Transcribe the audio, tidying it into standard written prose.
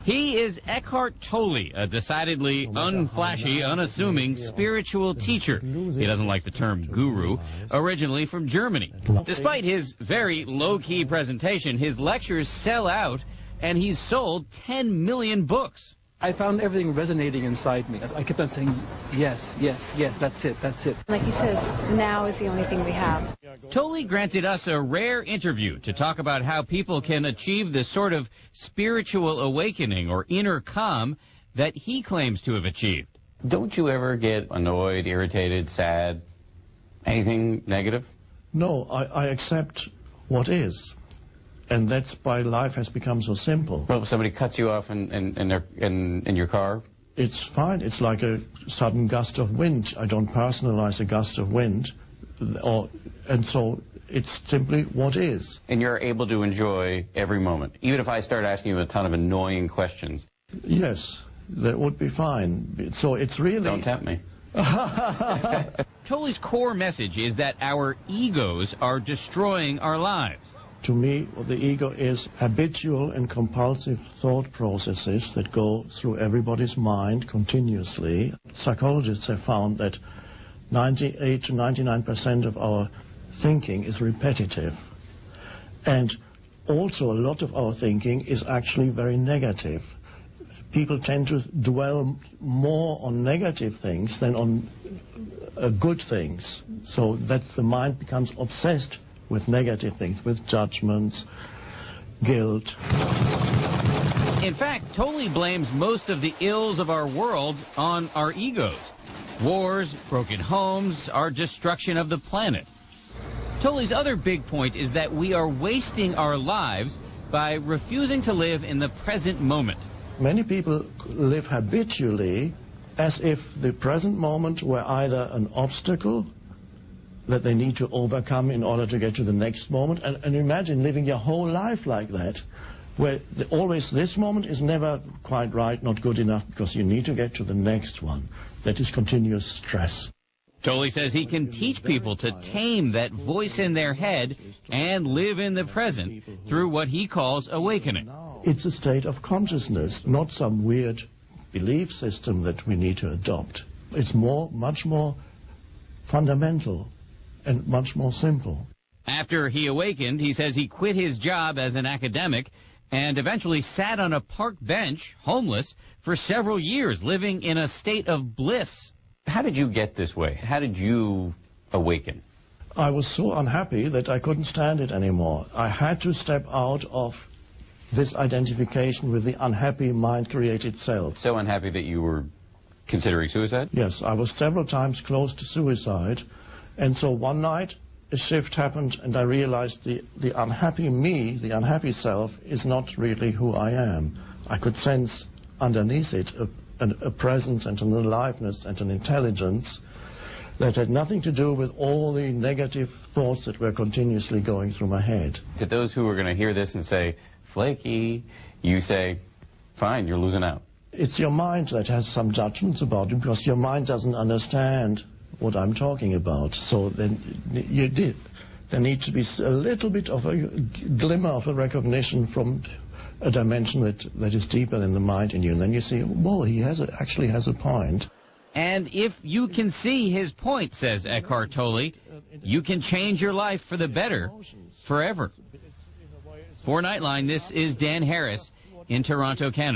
He is Eckhart Tolle, a decidedly unflashy, unassuming spiritual teacher. He doesn't like the term guru, originally from Germany. Despite his very low-key presentation, his lectures sell out, and he's sold 10 million books. I found everything resonating inside me. I kept on saying, yes, yes, yes, that's it, that's it. Like he says, now is the only thing we have. Tolle granted us a rare interview to talk about how people can achieve this sort of spiritual awakening or inner calm that he claims to have achieved. Don't you ever get annoyed, irritated, sad, anything negative? No, I accept what is. And that's why life has become so simple. Well, if somebody cuts you off in your car? It's fine. It's like a sudden gust of wind. I don't personalize a gust of wind. And so it's simply what is. And you're able to enjoy every moment, even if I start asking you a ton of annoying questions? Yes, that would be fine. So it's really... Don't tempt me. Tolle's core message is that our egos are destroying our lives. To me, the ego is habitual and compulsive thought processes that go through everybody's mind continuously. Psychologists have found that 98 to 99% of our thinking is repetitive. And also a lot of our thinking is actually very negative. People tend to dwell more on negative things than on good things. So that the mind becomes obsessed with negative things, with judgments, guilt. In fact, Tolle blames most of the ills of our world on our egos. Wars, broken homes, our destruction of the planet. Tolle's other big point is that we are wasting our lives by refusing to live in the present moment. Many people live habitually as if the present moment were either an obstacle that they need to overcome in order to get to the next moment. And imagine living your whole life like that, where always this moment is never quite right, not good enough, because you need to get to the next one. That is continuous stress. Tolle says he can teach people to tame that voice in their head and live in the present through what he calls awakening. It's a state of consciousness, not some weird belief system that we need to adopt. It's much more fundamental and much more simple. After he awakened, he says he quit his job as an academic and eventually sat on a park bench, homeless, for several years, living in a state of bliss. How did you get this way? How did you awaken? I was so unhappy that I couldn't stand it anymore. I had to step out of this identification with the unhappy mind-created self. So unhappy that you were considering suicide? Yes, I was several times close to suicide. And so one night, a shift happened, and I realized the unhappy me, the unhappy self, is not really who I am. I could sense underneath it a presence and an aliveness and an intelligence that had nothing to do with all the negative thoughts that were continuously going through my head. To those who are going to hear this and say, flaky, you say, fine, you're losing out. It's your mind that has some judgments about it, because your mind doesn't understand what I'm talking about. So then there needs to be a little bit of a glimmer of a recognition from a dimension that is deeper than the mind in you. And then you see, whoa, he actually has a point. And if you can see his point, says Eckhart Tolle, you can change your life for the better forever. For Nightline, this is Dan Harris in Toronto, Canada.